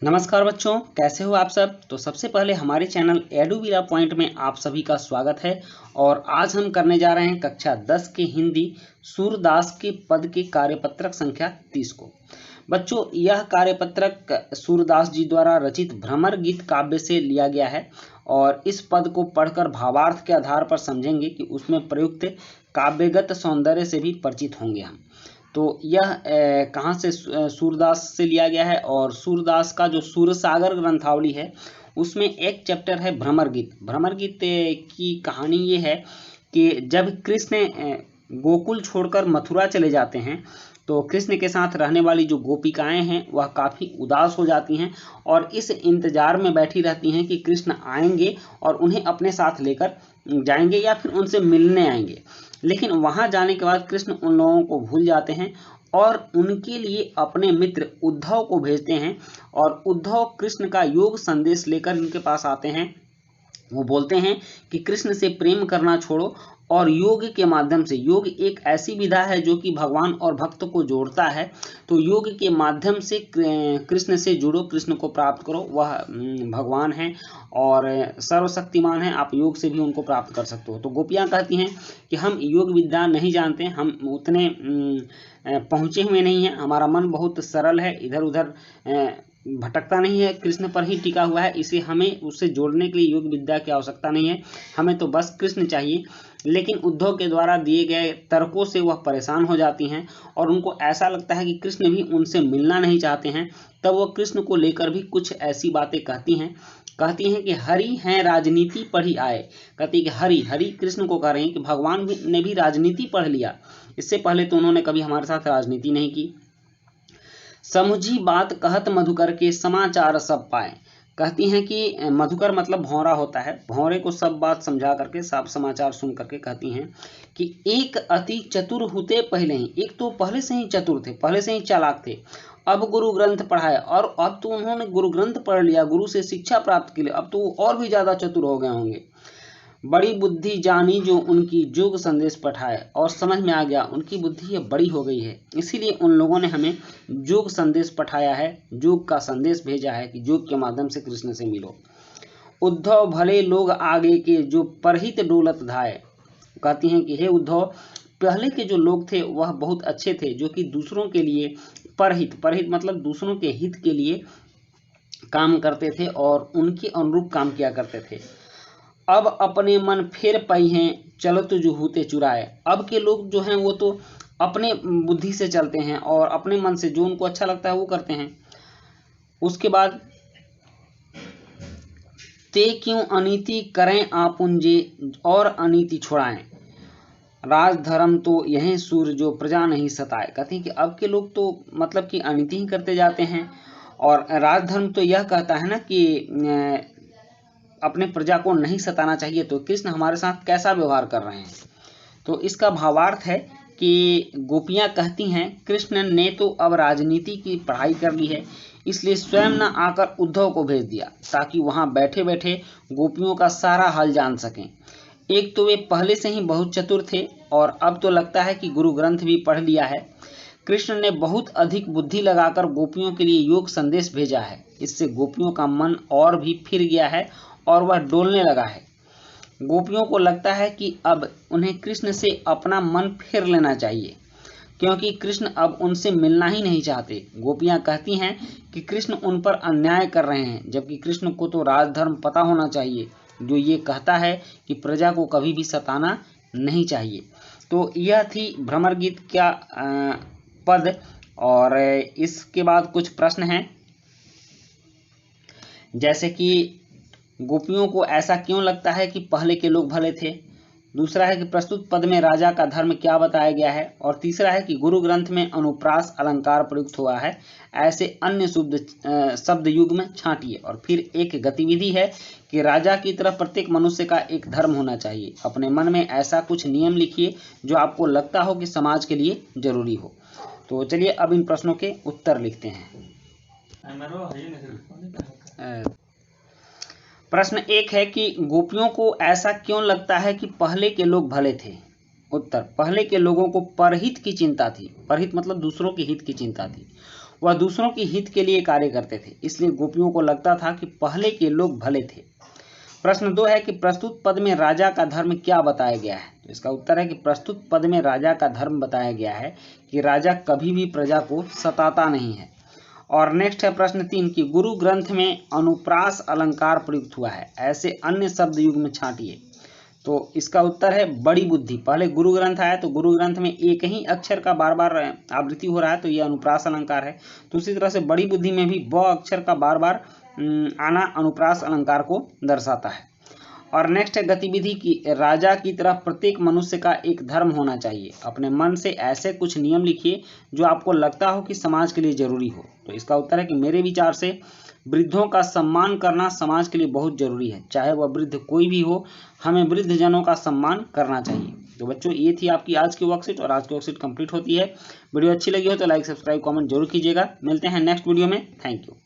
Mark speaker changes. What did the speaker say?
Speaker 1: नमस्कार बच्चों, कैसे हो आप सब। तो सबसे पहले हमारे चैनल एडुविरा पॉइंट में आप सभी का स्वागत है। और आज हम करने जा रहे हैं कक्षा 10 के हिंदी सूरदास के पद के कार्यपत्रक संख्या 30 को। बच्चों, यह कार्यपत्रक सूरदास जी द्वारा रचित भ्रमर गीत काव्य से लिया गया है और इस पद को पढ़कर भावार्थ के आधार पर समझेंगे कि उसमें प्रयुक्त काव्यगत सौंदर्य से भी परिचित होंगे हम। तो यह कहाँ से सूरदास से लिया गया है और सूरदास का जो सूरसागर ग्रंथावली है उसमें एक चैप्टर है भ्रमर गीत। भ्रमर गीत की कहानी ये है कि जब कृष्ण गोकुल छोड़कर मथुरा चले जाते हैं तो कृष्ण के साथ रहने वाली जो गोपिकाएं हैं वह काफ़ी उदास हो जाती हैं और इस इंतजार में बैठी रहती हैं कि कृष्ण आएंगे और उन्हें अपने साथ लेकर जाएंगे या फिर उनसे मिलने आएंगे। लेकिन वहां जाने के बाद कृष्ण उन लोगों को भूल जाते हैं और उनके लिए अपने मित्र उद्धव को भेजते हैं और उद्धव कृष्ण का योग संदेश लेकर उनके पास आते हैं। वो बोलते हैं कि कृष्ण से प्रेम करना छोड़ो और योग के माध्यम से, योग एक ऐसी विधा है जो कि भगवान और भक्त को जोड़ता है, तो योग के माध्यम से कृष्ण से जुड़ो, कृष्ण को प्राप्त करो। वह भगवान हैं और सर्वशक्तिमान हैं, आप योग से भी उनको प्राप्त कर सकते हो। तो गोपियाँ कहती हैं कि हम योग विद्या नहीं जानते, हम उतने पहुँचे हुए नहीं हैं, हमारा मन बहुत सरल है, इधर उधर भटकता नहीं है, कृष्ण पर ही टिका हुआ है, इसे हमें उससे जोड़ने के लिए योग विद्या की आवश्यकता नहीं है, हमें तो बस कृष्ण चाहिए। लेकिन उद्धव के द्वारा दिए गए तर्कों से वह परेशान हो जाती हैं और उनको ऐसा लगता है कि कृष्ण भी उनसे मिलना नहीं चाहते हैं। तब वह कृष्ण को लेकर भी कुछ ऐसी बातें कहती हैं कि हरि हैं राजनीति पढ़ी आए। कहती है कि हरि कृष्ण को कह रहे हैं कि भगवान ने भी राजनीति पढ़ लिया, इससे पहले तो उन्होंने कभी हमारे साथ राजनीति नहीं की। समुझी बात कहत मधुकर के समाचार सब पाए। कहती हैं कि मधुकर मतलब भौरा होता है, भौरे को सब बात समझा करके, सब समाचार सुन करके कहती हैं कि एक अति चतुर होते पहले ही, एक तो पहले से ही चतुर थे, पहले से ही चालाक थे, अब गुरु ग्रंथ पढ़ाए और अब तो उन्होंने गुरु ग्रंथ पढ़ लिया, गुरु से शिक्षा प्राप्त की, अब तो और भी ज्यादा चतुर हो गए होंगे। बड़ी बुद्धि जानी जो उनकी जोग संदेश पठाए, और समझ में आ गया उनकी बुद्धि ये बड़ी हो गई है, इसीलिए उन लोगों ने हमें जोग संदेश पठाया है, जोग का संदेश भेजा है कि जोग के माध्यम से कृष्ण से मिलो। उद्धव भले लोग आगे के जो परहित डोलत धाये। कहती हैं कि हे उद्धव, पहले के जो लोग थे वह बहुत अच्छे थे, जो कि दूसरों के लिए परहित मतलब दूसरों के हित के लिए काम करते थे और उनके अनुरूप काम किया करते थे। अब अपने मन फिर पाई हैं चलत जो होते चुराए। अब के लोग जो हैं वो तो अपने बुद्धि से चलते हैं और अपने मन से जो उनको अच्छा लगता है वो करते हैं। उसके बाद ते क्यों अनीति करें आपुंजे और अनीति छुड़ाएं, राज धर्म तो यही सूर जो प्रजा नहीं सताए। कहते हैं कि अब के लोग तो मतलब कि अनीति ही करते जाते हैं और राजधर्म तो यह कहता है ना कि अपने प्रजा को नहीं सताना चाहिए। तो कृष्ण हमारे साथ कैसा व्यवहार कर रहे हैं, तो इसका भावार्थ है कि गोपियां कहती हैं कृष्ण ने तो अब राजनीति की पढ़ाई कर ली है, इसलिए स्वयं न आकर उद्धव को भेज दिया ताकि वहां बैठे बैठे गोपियों का सारा हाल जान सकें। एक तो वे पहले से ही बहुत चतुर थे और अब तो लगता है कि गुरु ग्रंथ भी पढ़ लिया है। कृष्ण ने बहुत अधिक बुद्धि लगाकर गोपियों के लिए योग संदेश भेजा है, इससे गोपियों का मन और भी फिर गया है और वह डोलने लगा है। गोपियों को लगता है कि अब उन्हें कृष्ण से अपना मन फेर लेना चाहिए, क्योंकि कृष्ण अब उनसे मिलना ही नहीं चाहते। गोपियां कहती हैं कि कृष्ण उन पर अन्याय कर रहे हैं, जबकि कृष्ण को तो राजधर्म पता होना चाहिए, जो ये कहता है कि प्रजा को कभी भी सताना नहीं चाहिए। तो यह थी भ्रमर गीत का पद। और इसके बाद कुछ प्रश्न हैं, जैसे कि गोपियों को ऐसा क्यों लगता है कि पहले के लोग भले थे। दूसरा है कि प्रस्तुत पद में राजा का धर्म क्या बताया गया है। और तीसरा है कि गुरु ग्रंथ में अनुप्रास अलंकार प्रयुक्त हुआ है, ऐसे अन्य शब्द युग में छांटिए। और फिर एक गतिविधि है कि राजा की तरफ प्रत्येक मनुष्य का एक धर्म होना चाहिए। अपने मन में ऐसा कुछ नियम लिखिए जो आपको लगता हो कि समाज के लिए जरूरी हो। तो चलिए अब इन प्रश्नों के उत्तर लिखते हैं। प्रश्न 1 है कि गोपियों को ऐसा क्यों लगता है कि पहले के लोग भले थे। उत्तर, पहले के लोगों को परहित की चिंता थी, परहित मतलब दूसरों के हित की चिंता थी। वह दूसरों के हित के लिए कार्य करते थे, इसलिए गोपियों को लगता था कि पहले के लोग भले थे। प्रश्न 2 है कि प्रस्तुत पद में राजा का धर्म क्या बताया गया है। तो इसका उत्तर है कि प्रस्तुत पद में राजा का धर्म बताया गया है कि राजा कभी भी प्रजा को सताता नहीं है। और नेक्स्ट है प्रश्न 3 कि गुरु ग्रंथ में अनुप्रास अलंकार प्रयुक्त हुआ है, ऐसे अन्य शब्द युग में छांटिए। तो इसका उत्तर है बड़ी बुद्धि। पहले गुरु ग्रंथ आया तो गुरु ग्रंथ में एक ही अक्षर का बार बार आवृत्ति हो रहा है, तो यह अनुप्रास अलंकार है। तो उसी तरह से बड़ी बुद्धि में भी ब अक्षर का बार बार आना अनुप्रास अलंकार को दर्शाता है। और नेक्स्ट है गतिविधि की राजा की तरह प्रत्येक मनुष्य का एक धर्म होना चाहिए। अपने मन से ऐसे कुछ नियम लिखिए जो आपको लगता हो कि समाज के लिए जरूरी हो। तो इसका उत्तर है कि मेरे विचार से वृद्धों का सम्मान करना समाज के लिए बहुत जरूरी है, चाहे वह वृद्ध कोई भी हो, हमें वृद्ध जनों का सम्मान करना चाहिए। तो बच्चों ये थी आपकी आज की वर्कशीट और आज की वर्कशीट कंप्लीट होती है। वीडियो अच्छी लगी हो तो लाइक सब्सक्राइब कमेंट जरूर कीजिएगा। मिलते हैं नेक्स्ट वीडियो में। Thank you.